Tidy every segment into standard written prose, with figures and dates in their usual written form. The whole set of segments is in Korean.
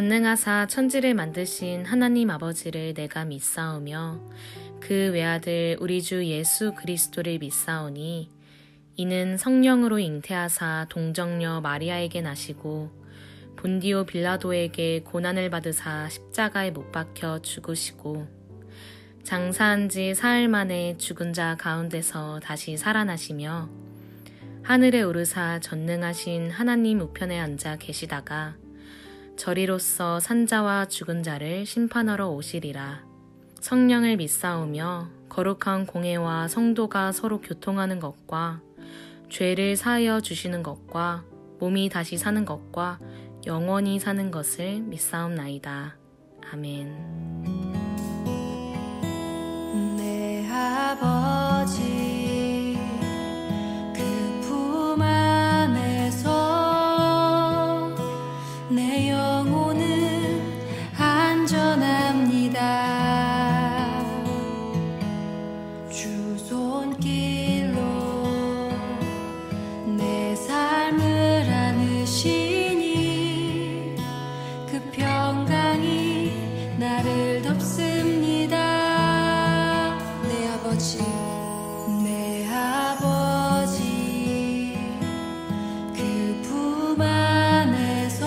전능하사 천지를 만드신 하나님 아버지를 내가 믿사오며 그 외아들 우리 주 예수 그리스도를 믿사오니 이는 성령으로 잉태하사 동정녀 마리아에게 나시고 본디오 빌라도에게 고난을 받으사 십자가에 못 박혀 죽으시고 장사한 지 사흘 만에 죽은 자 가운데서 다시 살아나시며 하늘에 오르사 전능하신 하나님 우편에 앉아 계시다가 저리로서 산자와 죽은 자를 심판하러 오시리라. 성령을 믿사오며 거룩한 공회와 성도가 서로 교통하는 것과 죄를 사하여 주시는 것과 몸이 다시 사는 것과 영원히 사는 것을 믿사옵나이다. 아멘. 내 아버지 그 품 안에서 내 영혼은 안전합니다. 주 손길로 내 삶을 안으시니 그 평강이 나를 덮습니다. 내 아버지 그 품 안에서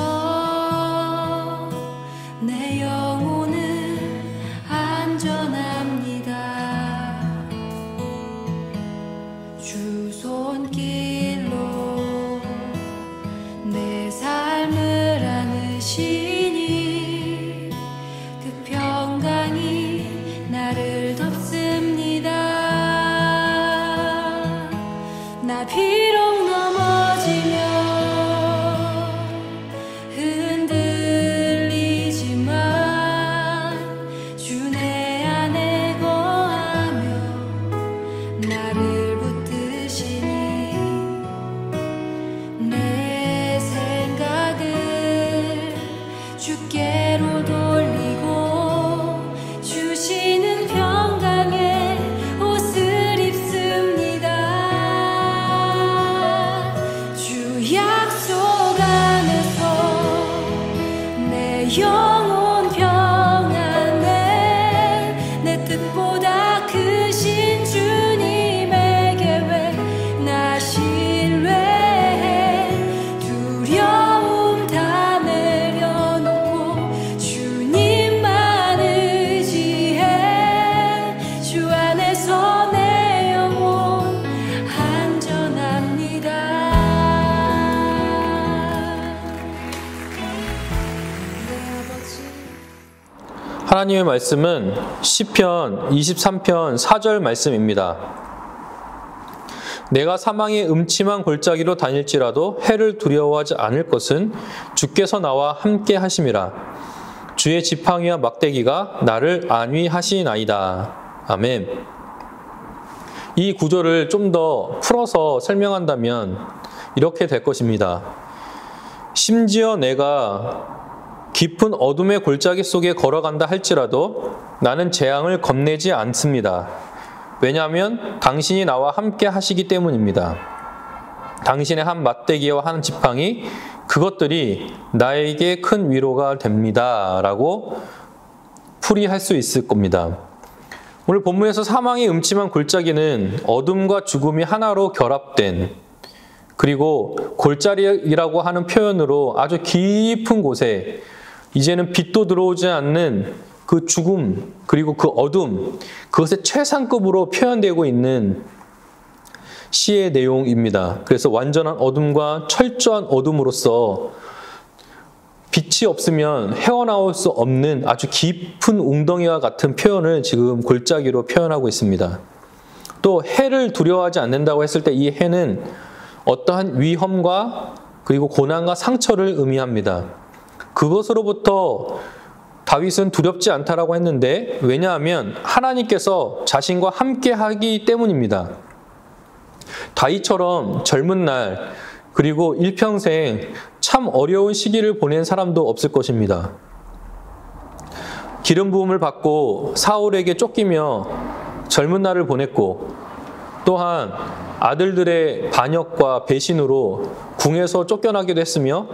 내 영혼은 안전합니다. 주 손길로 내 삶을 안으시니 그 평강이 나를 덮습니다. 나 비록 넘어지며 흔들리지만 주 내 안에 거하며 나를 붙드시니 내 생각을 주께로 돌리고 주시는 평강의 옷을 입습니다. 주 약속 안에서 내 영혼 평안해. 내 뜻보다 크신 주님의 계획 나 신뢰해. 두려움 다 내려놓고 주님만 의지해. 주 안에서 내 영혼 안전합니다. 내 아버지 하나님의 말씀은 시편 23편 4절 말씀입니다. 내가 사망의 음침한 골짜기로 다닐지라도 해를 두려워하지 않을 것은 주께서 나와 함께 하심이라. 주의 지팡이와 막대기가 나를 안위하시나이다. 아멘. 이 구절을 좀 더 풀어서 설명한다면 이렇게 될 것입니다. 심지어 내가 깊은 어둠의 골짜기 속에 걸어간다 할지라도 나는 재앙을 겁내지 않습니다. 왜냐하면 당신이 나와 함께 하시기 때문입니다. 당신의 한 맞대기와 한 지팡이, 그것들이 나에게 큰 위로가 됩니다. 라고 풀이할 수 있을 겁니다. 오늘 본문에서 사망의 음침한 골짜기는 어둠과 죽음이 하나로 결합된, 그리고 골짜기라고 하는 표현으로 아주 깊은 곳에 이제는 빛도 들어오지 않는 그 죽음, 그리고 그 어둠, 그것의 최상급으로 표현되고 있는 시의 내용입니다. 그래서 완전한 어둠과 철저한 어둠으로서 빛이 없으면 헤어나올 수 없는 아주 깊은 웅덩이와 같은 표현을 지금 골짜기로 표현하고 있습니다. 또 해를 두려워하지 않는다고 했을 때 이 해는 어떠한 위험과 그리고 고난과 상처를 의미합니다. 그것으로부터 다윗은 두렵지 않다라고 했는데, 왜냐하면 하나님께서 자신과 함께 하기 때문입니다. 다윗처럼 젊은 날 그리고 일평생 참 어려운 시기를 보낸 사람도 없을 것입니다. 기름 부음을 받고 사울에게 쫓기며 젊은 날을 보냈고, 또한 아들들의 반역과 배신으로 궁에서 쫓겨나기도 했으며,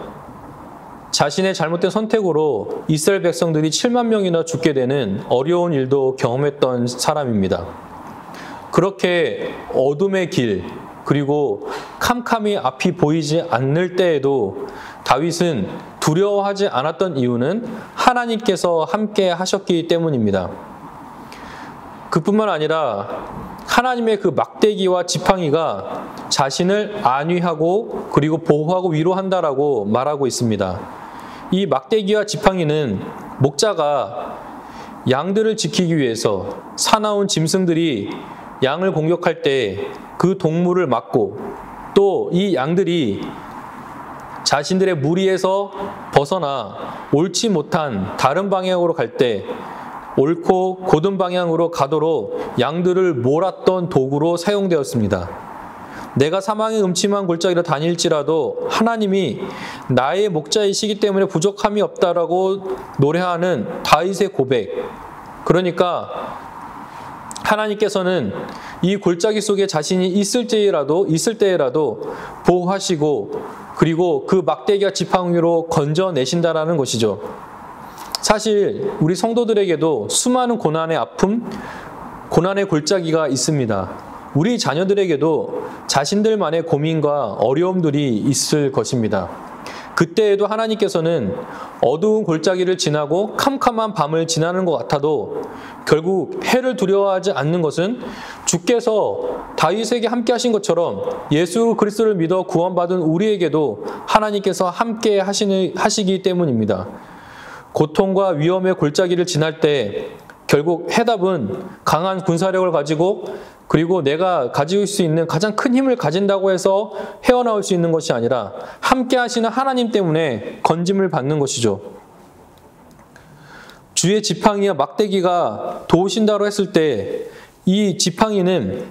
자신의 잘못된 선택으로 이스라엘 백성들이 7만 명이나 죽게 되는 어려운 일도 경험했던 사람입니다. 그렇게 어둠의 길, 그리고 캄캄이 앞이 보이지 않을 때에도 다윗은 두려워하지 않았던 이유는 하나님께서 함께 하셨기 때문입니다. 그뿐만 아니라 하나님의 그 막대기와 지팡이가 자신을 안위하고 그리고 보호하고 위로한다라고 말하고 있습니다. 이 막대기와 지팡이는 목자가 양들을 지키기 위해서 사나운 짐승들이 양을 공격할 때 그 동물을 막고 또 이 양들이 자신들의 무리에서 벗어나 옳지 못한 다른 방향으로 갈 때 옳고 곧은 방향으로 가도록 양들을 몰았던 도구로 사용되었습니다. 내가 사망의 음침한 골짜기로 다닐지라도 하나님이 나의 목자이시기 때문에 부족함이 없다라고 노래하는 다윗의 고백. 그러니까 하나님께서는 이 골짜기 속에 자신이 있을 때라도 보호하시고 그리고 그 막대기와 지팡이로 건져내신다라는 것이죠. 사실 우리 성도들에게도 수많은 고난의 아픔, 고난의 골짜기가 있습니다. 우리 자녀들에게도 자신들만의 고민과 어려움들이 있을 것입니다. 그때에도 하나님께서는 어두운 골짜기를 지나고 캄캄한 밤을 지나는 것 같아도 결국 해를 두려워하지 않는 것은 주께서 다윗에게 함께 하신 것처럼 예수 그리스도를 믿어 구원받은 우리에게도 하나님께서 함께 하시기 때문입니다. 고통과 위험의 골짜기를 지날 때 결국 해답은 강한 군사력을 가지고 그리고 내가 가지고 있을 수 있는 가장 큰 힘을 가진다고 해서 헤어나올 수 있는 것이 아니라 함께 하시는 하나님 때문에 건짐을 받는 것이죠. 주의 지팡이와 막대기가 도우신다고 했을 때 이 지팡이는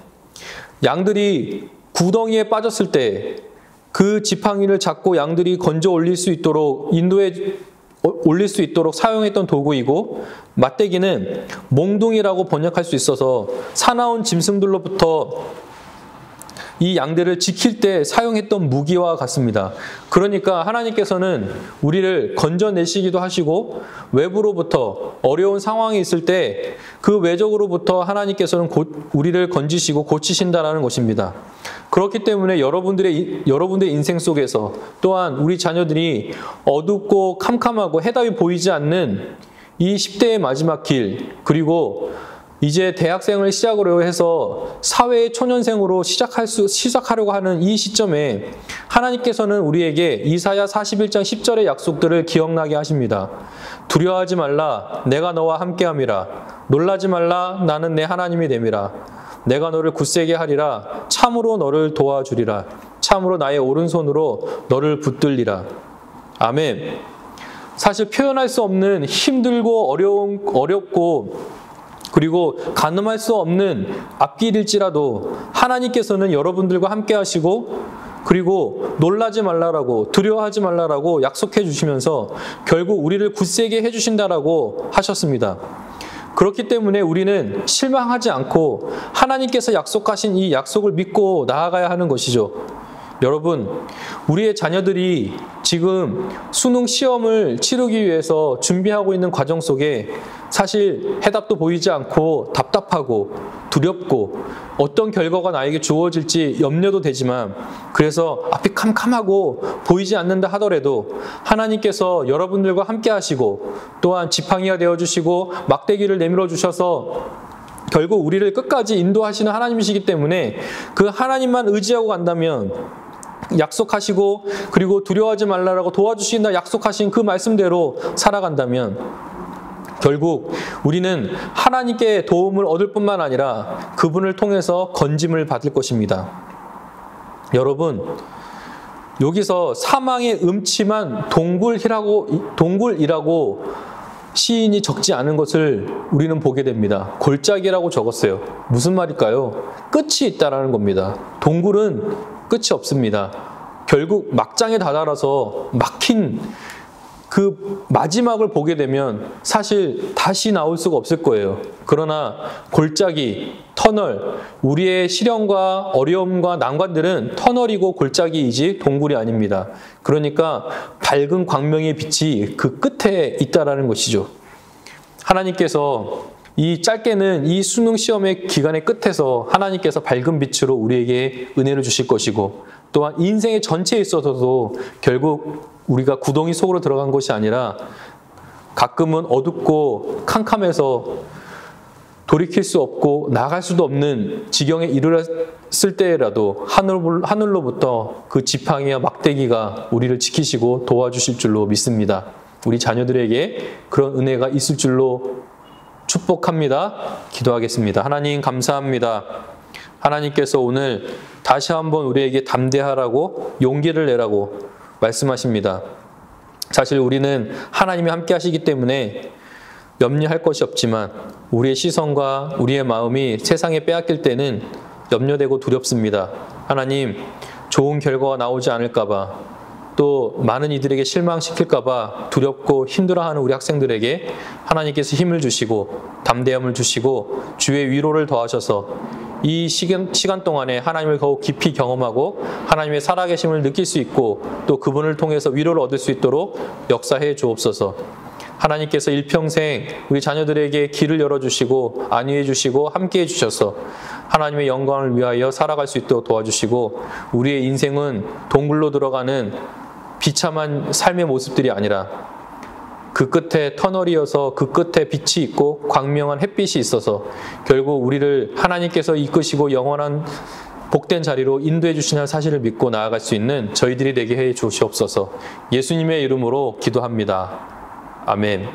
양들이 구덩이에 빠졌을 때 그 지팡이를 잡고 양들이 건져 올릴 수 있도록 올릴 수 있도록 사용했던 도구이고, 막대기는 몽둥이라고 번역할 수 있어서 사나운 짐승들로부터 이 양들을 지킬 때 사용했던 무기와 같습니다. 그러니까 하나님께서는 우리를 건져내시기도 하시고 외부로부터 어려운 상황이 있을 때 그 외적으로부터 하나님께서는 우리를 건지시고 고치신다라는 것입니다. 그렇기 때문에 여러분들의 인생 속에서 또한 우리 자녀들이 어둡고 캄캄하고 해답이 보이지 않는 이 10대의 마지막 길, 그리고 이제 대학생을 시작으로 해서 사회의 초년생으로 시작하려고 하는 이 시점에 하나님께서는 우리에게 이사야 41장 10절의 약속들을 기억나게 하십니다. 두려워하지 말라, 내가 너와 함께함이라. 놀라지 말라, 나는 내 하나님이 됨이라. 내가 너를 굳세게 하리라. 참으로 너를 도와주리라. 참으로 나의 오른손으로 너를 붙들리라. 아멘. 사실 표현할 수 없는 힘들고 어렵고 그리고 가늠할 수 없는 앞길일지라도 하나님께서는 여러분들과 함께 하시고, 그리고 놀라지 말라라고, 두려워하지 말라라고 약속해 주시면서 결국 우리를 굳세게 해주신다라고 하셨습니다. 그렇기 때문에 우리는 실망하지 않고 하나님께서 약속하신 이 약속을 믿고 나아가야 하는 것이죠. 여러분, 우리의 자녀들이 지금 수능 시험을 치르기 위해서 준비하고 있는 과정 속에 사실 해답도 보이지 않고 답답하고 두렵고 어떤 결과가 나에게 주어질지 염려도 되지만, 그래서 앞이 캄캄하고 보이지 않는다 하더라도 하나님께서 여러분들과 함께 하시고 또한 지팡이가 되어주시고 막대기를 내밀어 주셔서 결국 우리를 끝까지 인도하시는 하나님이시기 때문에 그 하나님만 의지하고 간다면, 약속하시고 그리고 두려워하지 말라라고 도와주신다 약속하신 그 말씀대로 살아간다면 결국 우리는 하나님께 도움을 얻을 뿐만 아니라 그분을 통해서 건짐을 받을 것입니다. 여러분, 여기서 사망의 음침한 동굴이라고 시인이 적지 않은 것을 우리는 보게 됩니다. 골짜기라고 적었어요. 무슨 말일까요? 끝이 있다라는 겁니다. 동굴은 끝이 없습니다. 결국 막장에 다다라서 막힌 그 마지막을 보게 되면 사실 다시 나올 수가 없을 거예요. 그러나 골짜기, 터널, 우리의 시련과 어려움과 난관들은 터널이고 골짜기이지 동굴이 아닙니다. 그러니까 밝은 광명의 빛이 그 끝에 있다라는 것이죠. 하나님께서 이 짧게는 이 수능 시험의 기간의 끝에서 하나님께서 밝은 빛으로 우리에게 은혜를 주실 것이고, 또한 인생의 전체에 있어서도 결국 우리가 구덩이 속으로 들어간 것이 아니라 가끔은 어둡고 캄캄해서 돌이킬 수 없고 나갈 수도 없는 지경에 이르렀을 때라도 하늘로부터 그 지팡이와 막대기가 우리를 지키시고 도와주실 줄로 믿습니다. 우리 자녀들에게 그런 은혜가 있을 줄로 축복합니다. 기도하겠습니다. 하나님 감사합니다. 하나님께서 오늘 다시 한번 우리에게 담대하라고 용기를 내라고 말씀하십니다. 사실 우리는 하나님이 함께 하시기 때문에 염려할 것이 없지만 우리의 시선과 우리의 마음이 세상에 빼앗길 때는 염려되고 두렵습니다. 하나님, 좋은 결과가 나오지 않을까 봐, 또 많은 이들에게 실망시킬까 봐 두렵고 힘들어하는 우리 학생들에게 하나님께서 힘을 주시고 담대함을 주시고 주의 위로를 더하셔서 이 시간 동안에 하나님을 더욱 깊이 경험하고 하나님의 살아계심을 느낄 수 있고 또 그분을 통해서 위로를 얻을 수 있도록 역사해 주옵소서. 하나님께서 일평생 우리 자녀들에게 길을 열어주시고 안위해 주시고 함께해 주셔서 하나님의 영광을 위하여 살아갈 수 있도록 도와주시고, 우리의 인생은 동굴로 들어가는 비참한 삶의 모습들이 아니라 그 끝에 터널이어서 그 끝에 빛이 있고 광명한 햇빛이 있어서 결국 우리를 하나님께서 이끄시고 영원한 복된 자리로 인도해 주시는 사실을 믿고 나아갈 수 있는 저희들이 되게 해 주시옵소서. 예수님의 이름으로 기도합니다. 아멘.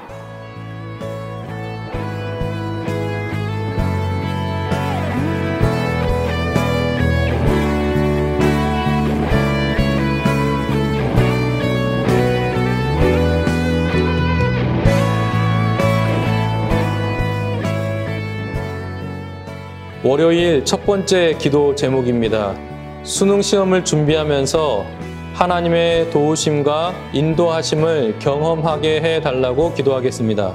월요일 첫 번째 기도 제목입니다. 수능 시험을 준비하면서 하나님의 도우심과 인도하심을 경험하게 해달라고 기도하겠습니다.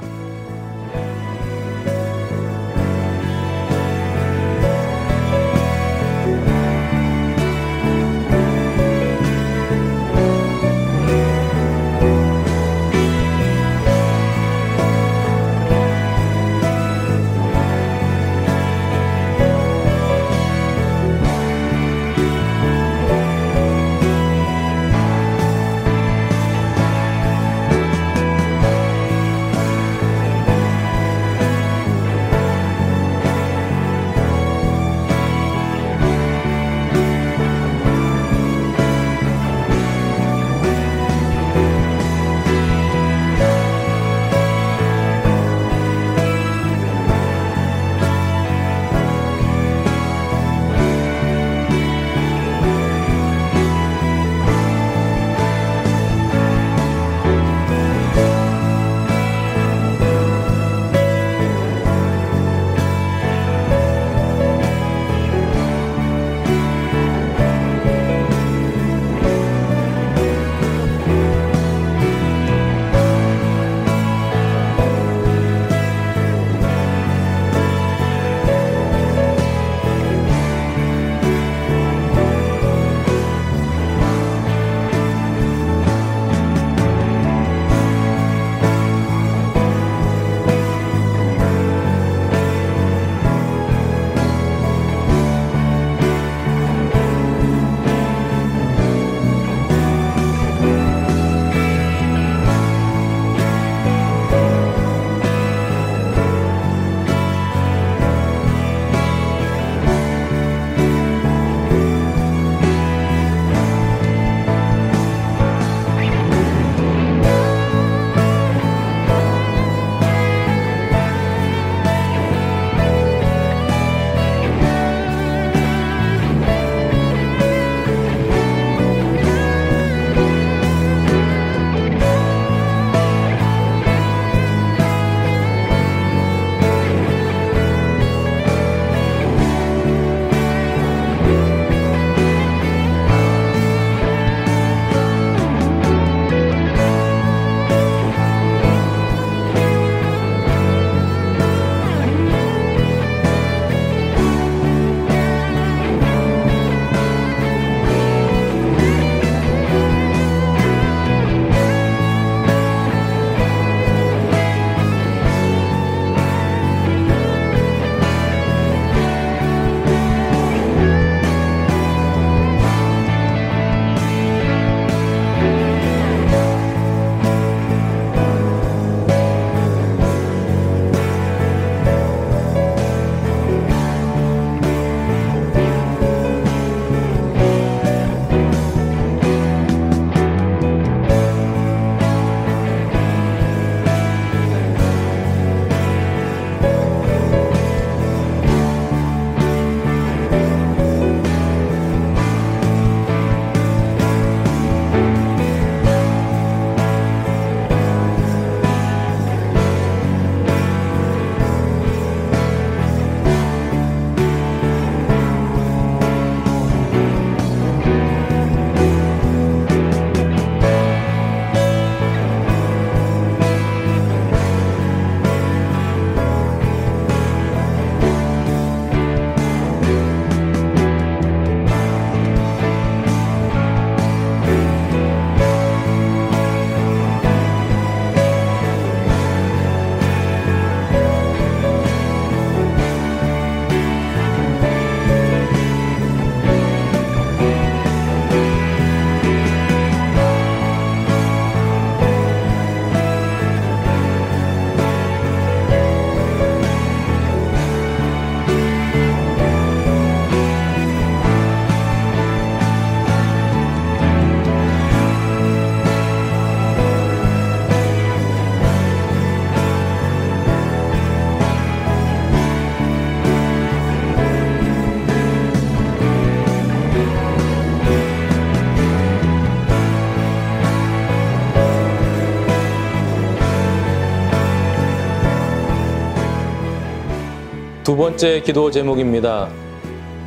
두 번째 기도 제목입니다.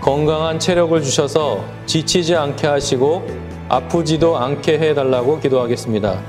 건강한 체력을 주셔서 지치지 않게 하시고 아프지도 않게 해달라고 기도하겠습니다.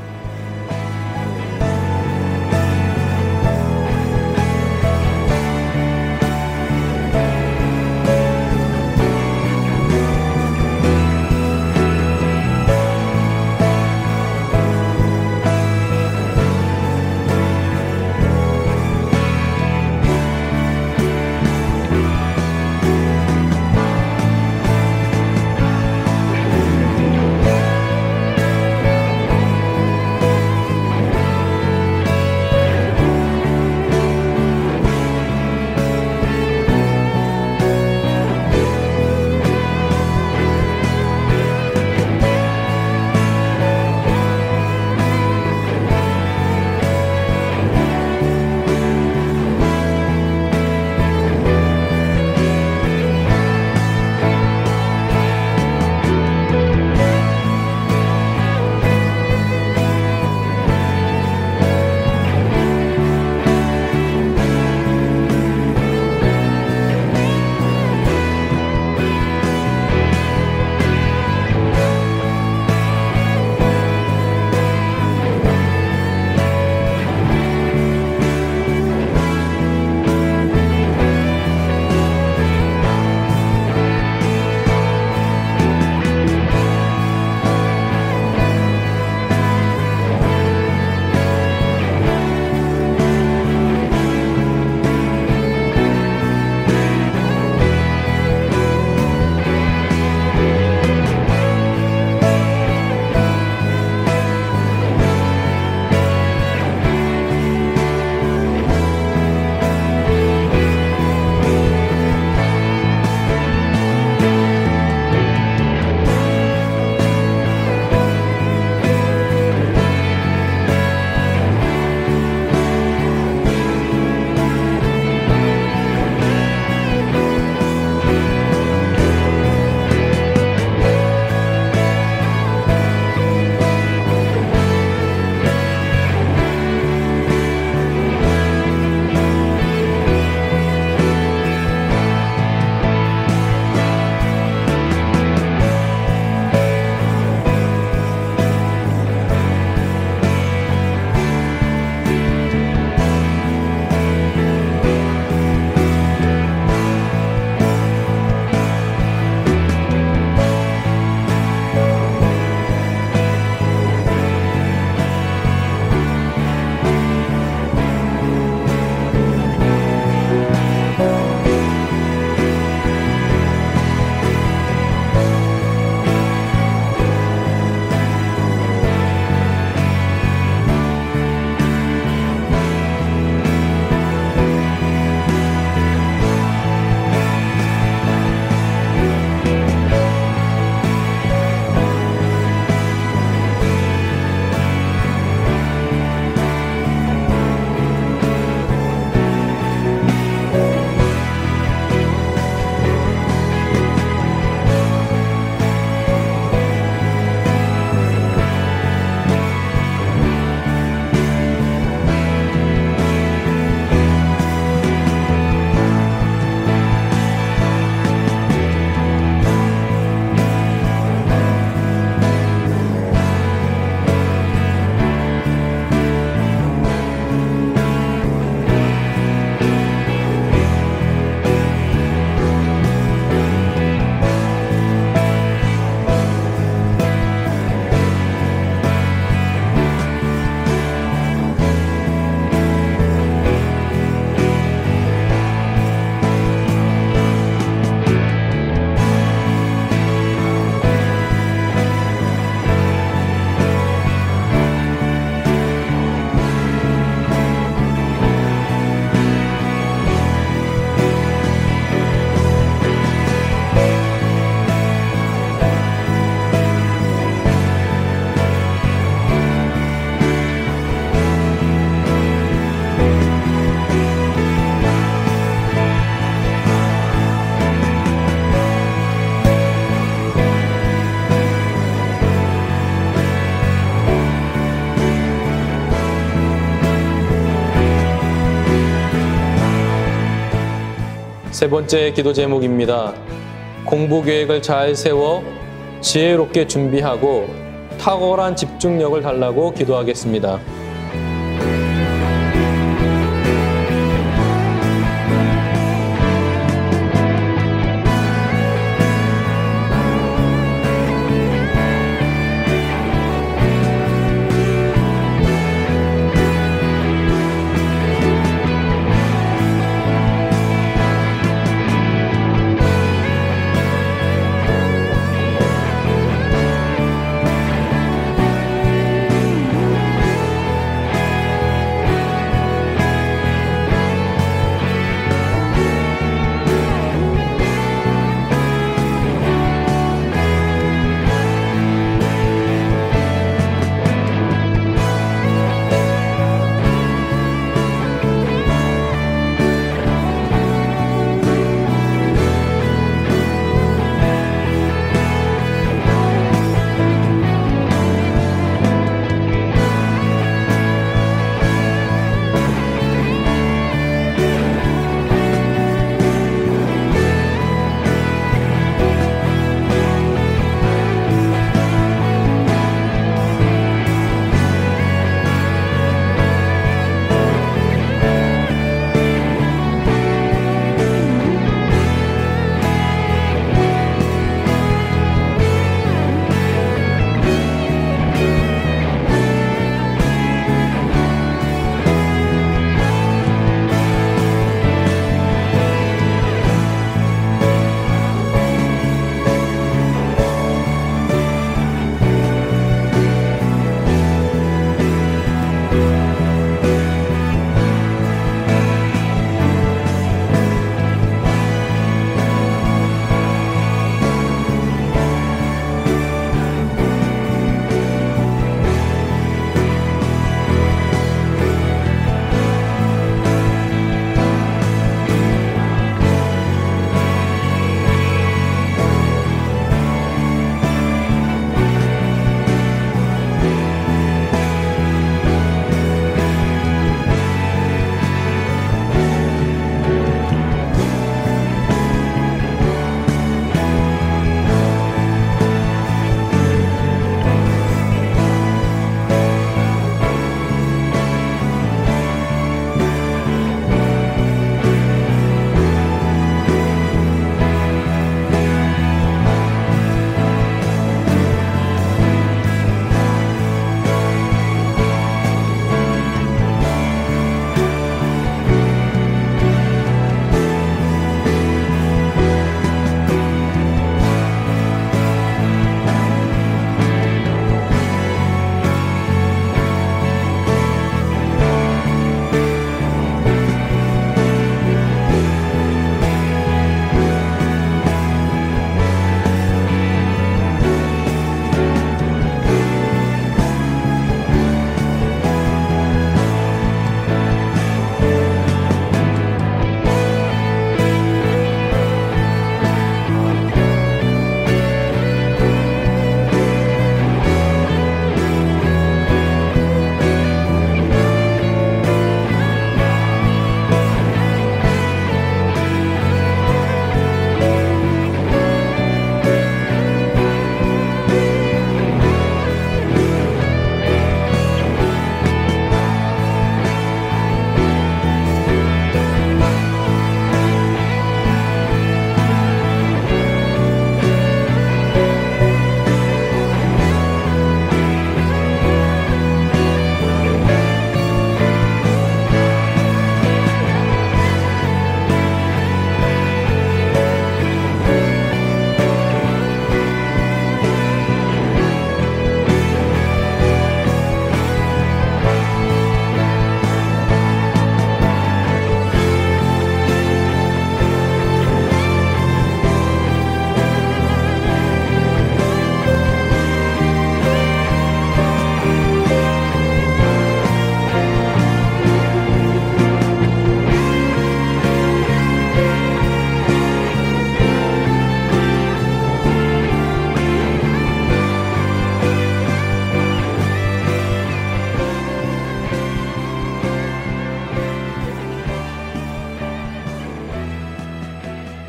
세 번째 기도 제목입니다. 공부 계획을 잘 세워 지혜롭게 준비하고 탁월한 집중력을 달라고 기도하겠습니다.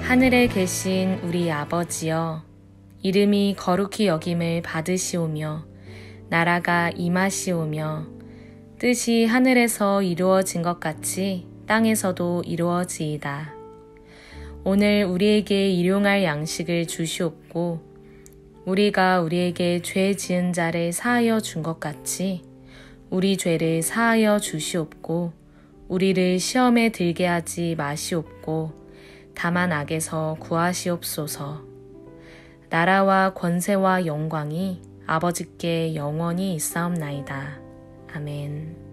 하늘에 계신 우리 아버지여, 이름이 거룩히 여김을 받으시오며 나라가 임하시오며 뜻이 하늘에서 이루어진 것 같이 땅에서도 이루어지이다. 오늘 우리에게 일용할 양식을 주시옵고 우리가 우리에게 죄 지은 자를 사하여 준 것 같이 우리 죄를 사하여 주시옵고 우리를 시험에 들게 하지 마시옵고 다만 악에서 구하시옵소서. 나라와 권세와 영광이 아버지께 영원히 있사옵나이다. 아멘.